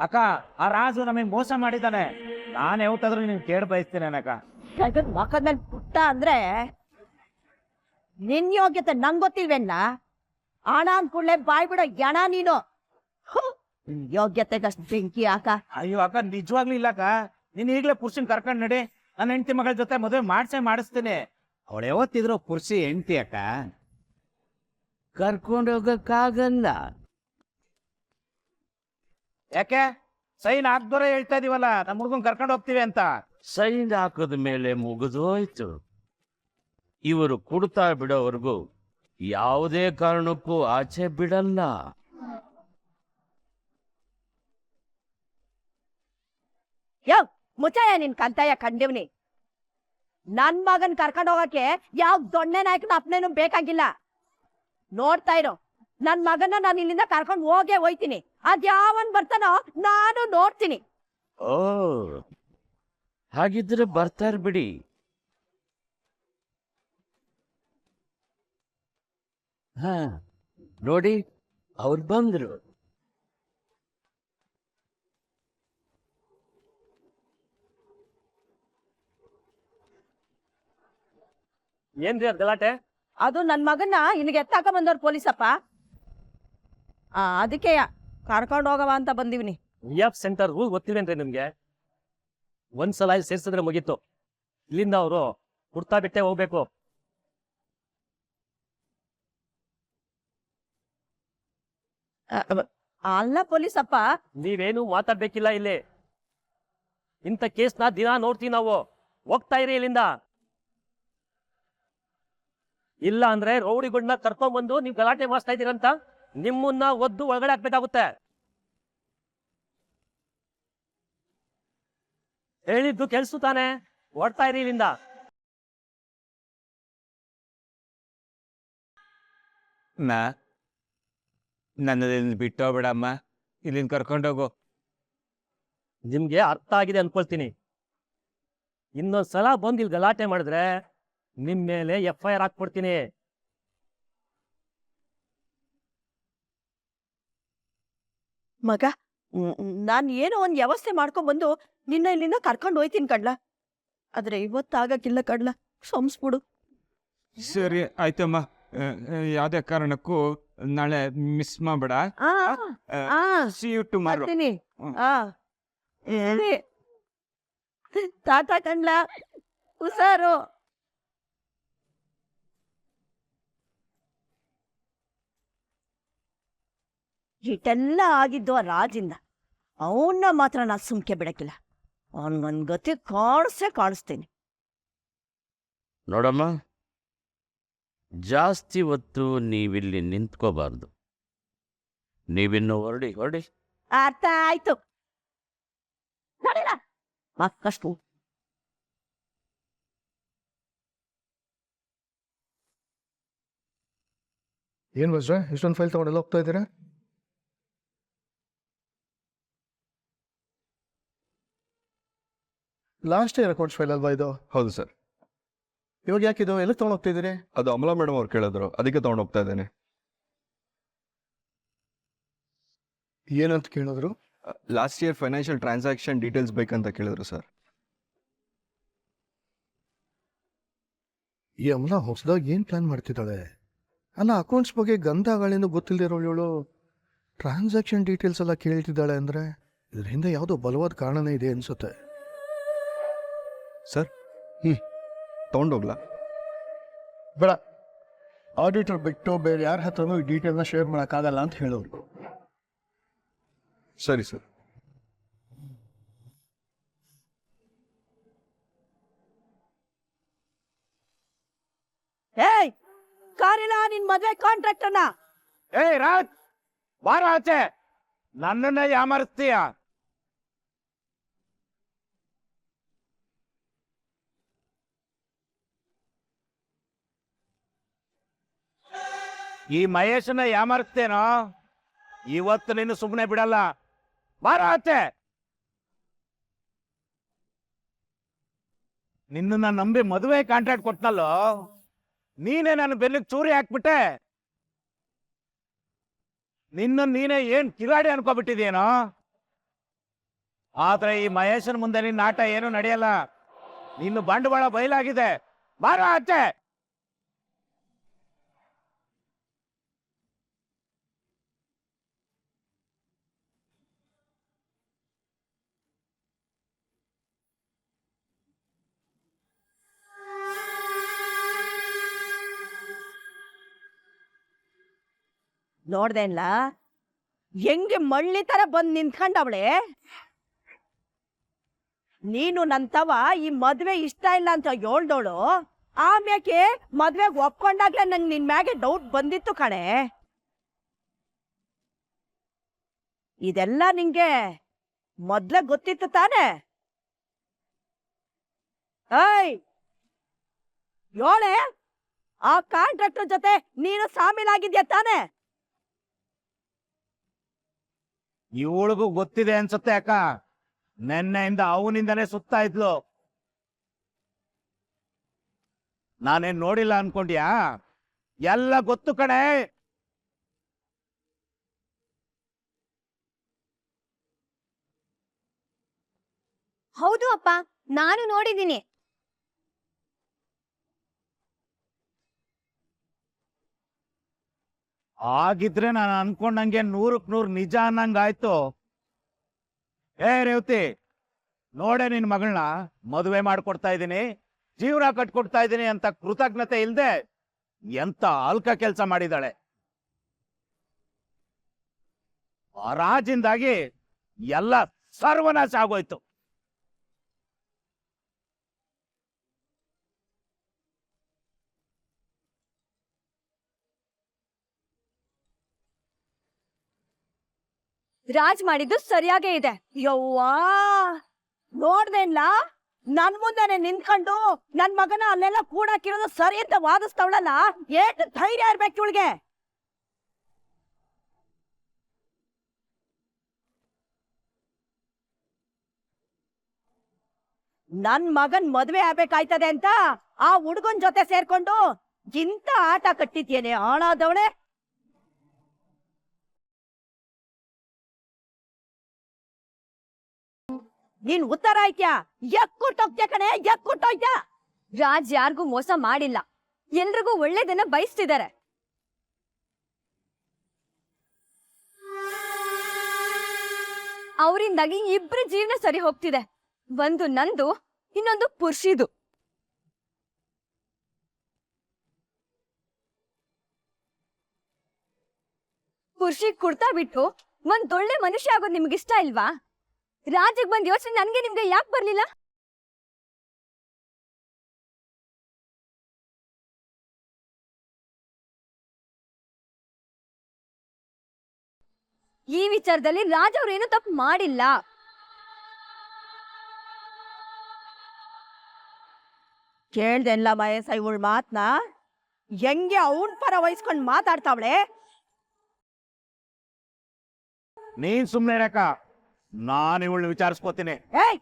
ಅಕ್ಕ ಆ ರಾಜು ನಮಗೆ ಮೋಸ ಮಾಡಿದ್ದಾನೆ. ನಾನು ಯಾವತ್ತಾದ್ರೂ ನೀನ್ ಕೇಳ ಬಯಸ್ತೇನೆ ಅಕ್ಕ. ಮಕ್ಕದ ಮೇಲೆ ಪುಟ್ಟ ಅಂದ್ರೆ ನಿನ್ ಯೋಗ್ಯತೆ ನಂಗ್ ಗೊತ್ತಿಲ್ವೇನ? ಹಣ ಅಂದ್ಕೂಡ್ಲೆ ಬಾಯ್ ಬಿಡೋ ಯಣ ನೀನು. ಯೋಗ್ಯತೆಗಷ್ಟು ಬೆಂಕಿ ಹಾಕ. ಅಯ್ಯೋ ಅಕ್ಕ, ನಿಜವಾಗ್ಲೂ ಇಲ್ಲಕ್ಕ. ನೀನ್ ಈಗ್ಲೇ ಪುರುಷನ್ ಕರ್ಕೊಂಡ್ ನಡಿ, ನನ್ನ ಹೆಂಡತಿ ಮಗಳ ಜೊತೆ ಮದುವೆ ಮಾಡಿಸ್ತೀನಿ. ಅವಳು ಯಾವತ್ತಿದ್ರು ಪುರುಷಿ ಹೆಂಡತಿ ಅಕ್ಕ, ಕರ್ಕೊಂಡು ಹೋಗಕ್ಕಾಗಲ್ಲ. ಯಾಕೆ ಸೈನ್ ಹಾಕ್ದೋರೆ ಹೇಳ್ತಾ ಇದೀವಲ್ಲ, ನಮ್ಮ ಹುಡ್ಗನ್ ಕರ್ಕೊಂಡು ಹೋಗ್ತೀವಿ ಅಂತ. ಸೈನ್ ಹಾಕದ ಮೇಲೆ ಮುಗಿದೋಯ್ತು. ಇವರು ಕುಡ್ತಾ ಬಿಡೋವರೆಗೂ ಯಾವುದೇ ಕಾರಣಕ್ಕೂ ಆಚೆ ಬಿಡಲ್ಲ. ಯೋ ಮುಚ್ಚಾಯ ನಿನ್ ಕಂತಾಯ ಕಂಡಿವ್ನಿ. ನನ್ ಮಗನ್ ಕರ್ಕೊಂಡ್ ಹೋಗಕ್ಕೆ ಯಾವ ದೊಣ್ಣೆ ನಾಯಕನ ಅಪ್ನೇನು ಬೇಕಾಗಿಲ್ಲ. ನೋಡ್ತಾ ಇರೋ, ನನ್ ಮಗನ ನಾನು ಇಲ್ಲಿಂದ ಕರ್ಕೊಂಡ್ ಹೋಯ್ತೀನಿ. ಅದ್ಯಾವನ್ ಬರ್ತಾನೋ ನಾನು ನೋಡ್ತೀನಿ. ಓ, ಹಾಗಿದ್ರೆ ಬರ್ತಾರ ಬಿಡಿ. ಹಾ ನೋಡಿ, ಅವ್ರು ಬಂದ್ರು. ಏನ್ರಿ ಅದ್ ಗಲಾಟೆ? ಅದು ನನ್ ಮಗನ್ನ ಇಲ್ಲಿಗೆ ಎತ್ತಾಕ ಬಂದವ್ರು ಪೊಲೀಸಪ್ಪ. ಅದಕ್ಕೆ ಕರ್ಕೊಂಡ್ ಹೋಗವ ಅಂತ ಬಂದಿವ್ನಿ. ರಿಯಾಫ್ ಸೆಂಟರ್ ರೂಲ್ ಗೊತ್ತಿವೇನ್ರಿ ನಿಮ್ಗೆ? ಒಂದ್ಸಲ ಸೇರ್ಸಿದ್ರೆ ಮುಗೀತು. ಇಲ್ಲಿಂದ ಅವರು ಕುರ್ತಾ ಬಿಟ್ಟೆ ಹೋಗ್ಬೇಕು. ಅಲ್ಲ ಪೊಲೀಸಪ್ಪ, ನೀವೇನು ಮಾತಾಡ್ಬೇಕಿಲ್ಲ ಇಲ್ಲಿ. ಇಂಥ ಕೇಸ್ನ ದಿನ ನೋಡ್ತೀವಿ ನಾವು. ಹೋಗ್ತಾ ಇರಿ ಇಲ್ಲಿಂದ. ಇಲ್ಲ ಅಂದ್ರೆ ರೌಡಿಗಳನ್ನ ಕರ್ಕೊಂಡ್ ಬಂದು ನೀವು ಗಲಾಟೆ ಮಾಡಿಸ್ತಾ ಇದೀರಂತ ನಿಮ್ಮನ್ನ ಒದ್ದು ಒಳಗಡೆ ಹಾಕ್ಬೇಕಾಗುತ್ತೆ. ಹೇಳಿದ್ದು ಕೆಲ್ಸು ತಾನೆ. ಓಡ್ತಾ ಇರಿ ಇಲ್ಲಿಂದ. ನನ್ನದಿಂದ ಬಿಟ್ಟೋಗ್ಬಿಡಮ್ಮ, ಇಲ್ಲಿಂದ ಕರ್ಕೊಂಡೋಗು. ನಿಮ್ಗೆ ಅರ್ಥ ಆಗಿದೆ ಅನ್ಕೊಳ್ತೀನಿ. ಇನ್ನೊಂದ್ಸಲ ಬಂದು ಇಲ್ಲಿ ಗಲಾಟೆ ಮಾಡಿದ್ರೆ ನಿಮ್ ಮೇಲೆ FIR ಹಾಕ್ಬಿಡ್ತೀನಿ. ಮಗ, ನಾನ್ ಏನೋ ಒಂದ್ ವ್ಯವಸ್ಥೆ ಮಾಡ್ಕೊಂಡ್ ಬಂದು ನಿನ್ನ ಇಲ್ಲಿಂದ ಕರ್ಕೊಂಡ್ ಹೋಯ್ತೀನಿ ಕಡ್ಲ. ಆದ್ರೆ ಇವತ್ತಾಗಕ್ಕಿಲ್ಲ ಕಡ್ಲ, ಕ್ಷಮಿಸ್ಬಿಡು. ಸರಿ ಆಯ್ತಮ್ಮ, ಯಾವ್ದೇ ಕಾರಣಕ್ಕೂ ನಾಳೆ ಮಿಸ್ ಮಾಡ್ಬೇಡ. See you tomorrow. ಬರ್ತೀನಿ. ತಾತ ಕಣ್ಲ, ಹುಷಾರು. ಇಟೆಲ್ಲ ಆಗಿದ್ದು ಆ ರಾಜಿಂದ. ಅವನ್ನ ಮಾತ್ರ ನಾ ಸುಮ್ಕೆ ಬಿಡಕ್ಕಿಲ್ಲ. ಅವ್ನ್ ನನ್ ಗತಿ ಕಾಣಿಸ್ತೀನಿ. ನೋಡಮ್ಮ, ಜಾಸ್ತಿ ಹೊತ್ತು ನೀವಿಲ್ಲಿ ನಿಂತ್ಕೋಬಾರ್ದು. ನೀವಿನ್ನು ಹೊರಡಿ. ಅರ್ಥ ಆಯ್ತು. ನಡೀಲ ಮಕ್ಕಷ್ಟು. ಏನ್ ಬಸ್ರ ಇಷ್ಟೊಂದು ಫೈಲ್ ತಗೊಂಡೆಲ್ಲ ಹೋಗ್ತಾ ಇದ್ದೀರಾ? ಲಾಸ್ಟ್ ಇಯರ್ ಅಕೌಂಟ್ಸ್ ಫೈಲ್ ಅಲ್ವಾ ಇದು? ಹೌದು ಸರ್. ಇವಾಗ ಯಾಕೆ ಇದು ಎಲ್ಲ ತಗೊಂಡು ಹೋಗ್ತಾ ಇದ್ದೀರಿ? ಅದು ಅಮಲಾ ಮೇಡಮ್ ಅವ್ರು ಕೇಳಿದ್ರು, ಅದಕ್ಕೆ ತಗೊಂಡು ಹೋಗ್ತಾ ಇದ್ದೇನೆ. ಏನಂತ ಕೇಳಿದ್ರು? Last year financial transaction details ಬೇಕಂತ ಕೇಳಿದ್ರು ಸರ್. ಈ ಅಮಲಾ ಹೊಸದಾಗಿ ಏನ್ ಪ್ಲಾನ್ ಮಾಡ್ತಿದ್ದಾಳೆ? ಅಲ್ಲ, ಅಕೌಂಟ್ಸ್ ಬಗ್ಗೆ ಗಂಧಗಳಿಂದ ಗೊತ್ತಿಲ್ಲದಿರೋಳು ಟ್ರಾನ್ಸಾಕ್ಷನ್ ಡೀಟೇಲ್ಸ್ ಎಲ್ಲ ಕೇಳ್ತಿದ್ದಾಳೆ ಅಂದ್ರೆ ಇದ್ರ ಹಿಂದೆ ಯಾವುದೋ ಬಲವಾದ ಕಾರಣನೇ ಇದೆ ಅನ್ಸುತ್ತೆ. ಸರ್, ತಗೊಂಡೋಗ್ಲಾ? ಬೇಡ, ಆಡಿಟರ್ ಬಿಟ್ಟು ಬೇರೆ ಯಾರ ಹತ್ರನೂ ಈ ಡೀಟೇಲ್ನ ಶೇರ್ ಮಾಡೋಕ್ಕಾಗಲ್ಲ ಅಂತ ಹೇಳೋರು. ಸರಿ ಸರ್. ಏಯ್, ಕಾರಿಲ್ಲ ನಿನ್ ಮದ್ವೆ ಕಾಂಟ್ರಾಕ್ಟರ್ನ. ಏಯ್ ರಾಜ್, ಬಾರ ಆಚೆ. ನನ್ನನ್ನ ಯಾಮಾರಿಸ್ತೀಯ? ಈ ಮಹೇಶನ ಯಾಮಾರಿಸ್ತೇನೋ, ಇವತ್ತು ನೀನು ಸುಮ್ಮನೆ ಬಿಡಲ್ಲ. ಬಾರ ಆಚೆ. ನಿನ್ನ ನಂಬಿ ಮದುವೆ ಕಾಂಟ್ರಾಕ್ಟ್ ಕೊಟ್ನಲ್ಲೋ, ನೀನೇ ನನ್ನ ಬೆನ್ನಿಗೆ ಚೂರಿ ಹಾಕ್ಬಿಟ್ಟೆ. ನೀನೇ ಏನ್ ಕಿರಾಡಿ ಅನ್ಕೋಬಿಟ್ಟಿದೇನೋ? ಆದ್ರೆ ಈ ಮಹೇಶನ್ ಮುಂದೆ ನಿನ್ನ ಆಟ ಏನು ನಡೆಯಲ್ಲ. ನಿನ್ನ ಬಂಡವಾಳ ಬಯಲಾಗಿದೆ. ಬಾರ ಆಚೆ. ನೋಡ್ದೇನ್ಲ ಹೆಂಗೆ ಮಳ್ಳಿ ತರ ಬಂದ್ ನಿಂತ್ಕೊಂಡವಳೆ. ನೀನು ನನ್ ತವ ಈ ಮದ್ವೆ ಇಷ್ಟ ಇಲ್ಲ ಅಂತ ಹೇಳ್ದೋಳು. ಆಮ್ಯಾಕೆ ಮದ್ವೆಗ್ ಒಪ್ಕೊಂಡಾಗ್ಲೇ ನಂಗೆ ನಿನ್ ಮ್ಯಾಗೆ ಡೌಟ್ ಬಂದಿತ್ತು ಕಣೆ. ಇದೆಲ್ಲ ನಿಂಗೆ ಮೊದ್ಲೇ ಗೊತ್ತಿತ್ತು ತಾನೆ? ಏಯ್ ಯೋಳೆ, ಆ ಕಾಂಟ್ರಾಕ್ಟರ್ ಜೊತೆ ನೀನು ಸಾಮೀಲಾಗಿದ್ಯಾ ತಾನೆ? ಇವಳಿಗೂ ಗೊತ್ತಿದೆ ಅನ್ಸುತ್ತೆ ಅಕ್ಕ. ನೆನ್ನೆಯಿಂದ ಅವನಿಂದನೇ ಸುತ್ತಾ ಇದ್ಲು. ನಾನೇನ್ ನೋಡಿಲ್ಲ ಅನ್ಕೊಂಡ್ಯಾ? ಎಲ್ಲ ಗೊತ್ತು ಕಣೆ. ಹೌದು ಅಪ್ಪ, ನಾನು ನೋಡಿದ್ದೀನಿ. ಆಗಿದ್ರೆ ನಾನು ಅನ್ಕೊಂಡಂಗೆ 100ಕ್ಕೆ 100 ನಿಜ ಅನ್ನಂಗಾಯ್ತು. ಏ ರೇವತಿ, ನೋಡೆ ನಿನ್ ಮಗಳನ್ನ ಮದುವೆ ಮಾಡ್ಕೊಡ್ತಾ ಇದ್ದೀನಿ, ಜೀವನ ಕಟ್ಕೊಡ್ತಾ ಇದ್ದೀನಿ ಅಂತ ಕೃತಜ್ಞತೆ ಇಲ್ದೆ ಎಂತ ಅಲ್ಕ ಕೆಲಸ ಮಾಡಿದಾಳೆ. ಆ ರಾಜಿಂದಾಗಿ ಎಲ್ಲ ಸರ್ವನಾಶ ಆಗೋಯ್ತು. ರಾಜ್ ಮಾಡಿದ್ದು ಸರಿಯಾಗೇ ಇದೆ. ಯವ್ವಾ, ನೋಡ್ದೇನ್ಲ ನನ್ ಮುಂದೆನೆ ನಿಂತ್ಕೊಂಡು ನನ್ ಮಗನ ಅಲ್ಲೆಲ್ಲ ಕೂಡಾಕಿರೋದು ಸರಿ ಅಂತ ವಾದಿಸ್ತವಳಲ್ಲ. ಏಟ್ ಧೈರ್ಯ ಇರ್ಬೇಕು ಇವಳಿಗೆ. ನನ್ ಮಗನ್ ಮದ್ವೆ ಆಗ್ಬೇಕಾಯ್ತದೆ ಅಂತ ಆ ಹುಡುಗನ್ ಜೊತೆ ಸೇರ್ಕೊಂಡು ಇಂತ ಆಟ ಕಟ್ಟಿದ್ಯೇನೆ ಆಳಾದವಳೆ. ನೀನ್ ಉತ್ತರ ಆಯ್ತ್ಯಾ? ಎಕ್ಕುಟ್ಟೋಗ್ತ್ಯಾ ಕಣೆ, ಎಕ್ಕುಟ್ಟೋಯ್ತ್ಯಾ? ರಾಜ್ ಯಾರಿಗೂ ಮೋಸ ಮಾಡಿಲ್ಲ, ಎಲ್ರಿಗೂ ಒಳ್ಳೇದನ್ನ ಬಯಸ್ತಿದ್ದಾರೆ. ಅವರಿಂದಾಗಿ ಇಬ್ರ ಜೀವನ ಸರಿ ಹೋಗ್ತಿದೆ. ಒಂದು ನಂದು, ಇನ್ನೊಂದು ಪುರುಷಿದು. ಪುರುಷಿಗ್ ಕುಡ್ತಾ ಬಿಟ್ಟು ಒಂದೊಳ್ಳೆ ಮನುಷ್ಯ ಆಗೋದು ನಿಮ್ಗಿಷ್ಟ ಇಲ್ವಾ? ರಾಜಿಗೆ ಬಂದ್ ಯೋಚನೆ ನನ್ಗೆ ನಿಮ್ಗೆ ಯಾಕೆ ಬರ್ಲಿಲ್ಲ? ಈ ವಿಚಾರದಲ್ಲಿ ರಾಜ್ ಅವ್ರೇನು ತಪ್ಪು ಮಾಡಿಲ್ಲ. ಕೇಳ್ದೆಲ್ಲ ಮಹೇಶ ಇವಳ ಮಾತ್ನ? ಹೆಂಗೆ ಅವನ್ ಪರ ವಹಿಸ್ಕೊಂಡ್ ಮಾತಾಡ್ತಾವಳೆ. ನೀನ್ ಸುಮ್ನೆ ಇರಕ್ಕ, ನಾನು ಇವಳನ್ನ ವಿಚಾರಿಸ್ಕೋತೀನಿ. ಏಯ್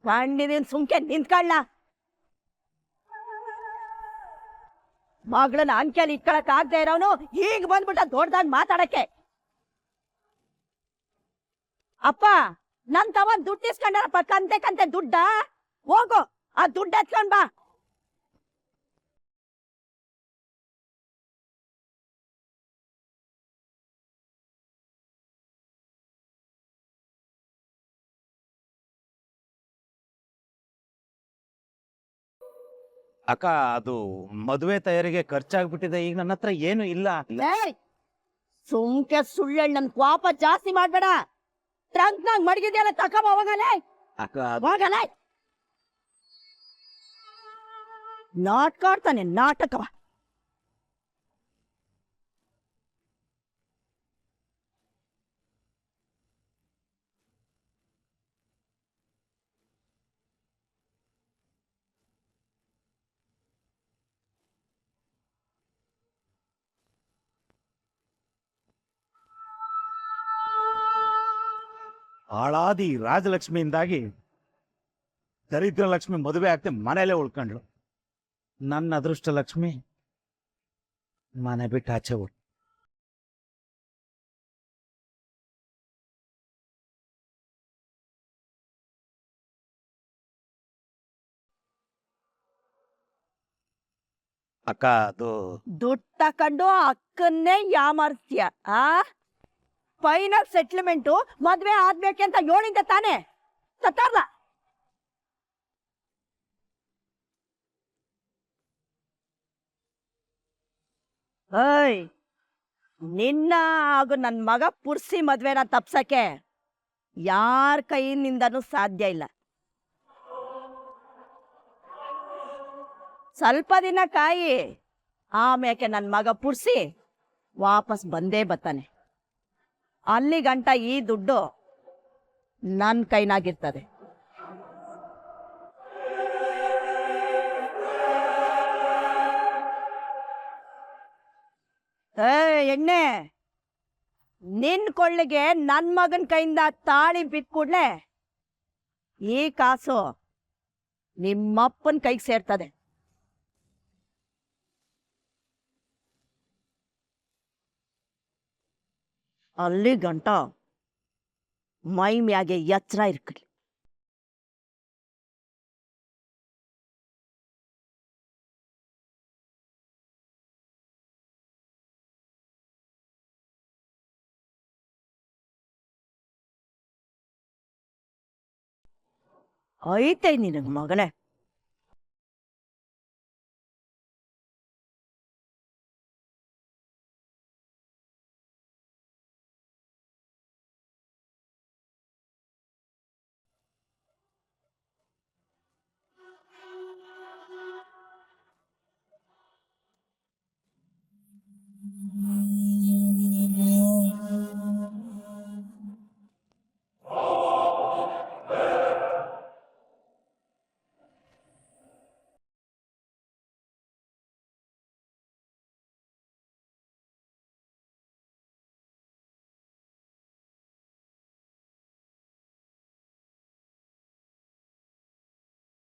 ಕಂಡಿದೀನ್, ಸುಮ್ಕೆ ನಿಂತ್ಕೊಳ್ಳ. ಮಗಳನ್ನ ಅಂಕೆಲಿ ಇಟ್ಕೊಳಕ್ ಆಗದೆ ಇರೋನು ಈಗ ಬಂದ್ಬಿಟ್ಟ ದೊಡ್ಡದಾಗಿ ಮಾತಾಡಕ್ಕೆ. ಅಪ್ಪ, ನನ್ ತವ ದುಡ್ಡು ಇಸ್ಕೊಂಡಾರಪ್ಪ, ಕಂತೆ ಕಂತೆ ದುಡ್ಡ. ಹೋಗು, ಆ ದುಡ್ಡು ಎತ್ಕೊಂಡ್ ಬಾ. ಅಕ್ಕ, ಅದು ಮದುವೆ ತಯಾರಿಗೆ ಖರ್ಚಾಗ್ಬಿಟ್ಟಿದೆ. ಈಗ ನನ್ನ ಹತ್ರ ಏನು ಇಲ್ಲ. ಏಯ್, ಸುಮ್ಕೆ ಸುಳ್ಳೆಳ್ ನನ್ ಕೋಪ ಜಾಸ್ತಿ ಮಾಡ್ಬೇಡ. ಟ್ರಂಕ್ನಾಗ್ ಮಡಗಿದ್ಯಲ್ಲ, ತಕೊಂಬ ಹೋಗಲೇ. ಅಕ್ಕ, ಹೋಗಲೇ. ನಾಟಕ ಆಡ್ತಾನೆ, ನಾಟಕವ. ಹಾಳಾದಿ ರಾಜಲಕ್ಷ್ಮಿಯಿಂದಾಗಿ ದರಿದ್ರ ಲಕ್ಷ್ಮಿ ಮದುವೆ ಆಗ್ತೆ ಮನೇಲೆ ಉಳ್ಕೊಂಡ್ಳು. ನನ್ನ ಅದೃಷ್ಟ ಲಕ್ಷ್ಮಿ ಮನೆ ಬಿಟ್ಟು ಆಚೆ ಹೋಗ್ಲು. ಅಕ್ಕ ಅದು ದುಡ್ಡು ತಕೊಂಡು ಅಕ್ಕನ್ನೇ ಯಾಮಾರ್ಸ್ತೀಯ ಆ ಫೈನಲ್ ಸೆಟ್ಲ್ಮೆಂಟು ಮದ್ವೆ ಆದ್ಬೇಕಂತ ಹೇಳಿದ್ದೆ ತಾನೇ ತತ್ತಾರ್ಲ ಏಯ್ ನಿನ್ನ ಹಾಗೂ ನನ್ ಮಗ ಪುರ್ಸಿ ಮದ್ವೆನ ತಪ್ಸಕ್ಕೆ ಯಾರ ಕೈಯಿಂದನೂ ಸಾಧ್ಯ ಇಲ್ಲ. ಸ್ವಲ್ಪ ದಿನ ಕಾಯಿ, ಆಮೇಲೆ ನನ್ ಮಗ ಪುರ್ಸಿ ವಾಪಸ್ ಬಂದೇ ಬರ್ತಾನೆ. ಅಲ್ಲಿ ಗಂಟ ಈ ದುಡ್ಡು ನನ್ ಕೈನಾಗಿರ್ತದೆ. ಎಣ್ಣೆ, ನಿನ್ ಕೊಳ್ಳಿಗೆ ನನ್ ಮಗನ್ ಕೈಯಿಂದ ತಾಳಿ ಬಿದ್ದ ಕೂಡ್ಲೆ ಈ ಕಾಸು ನಿಮ್ಮಪ್ಪನ್ ಕೈಗೆ ಸೇರ್ತದೆ. ಅಲ್ಲಿ ಗಂಟ ಮೈ ಮ್ಯಾಗೆ ಎಚ್ಚರ ಇರ್ಕಲಿ. ಐತೆ ನಿನಗ್ ಮಗನೇ.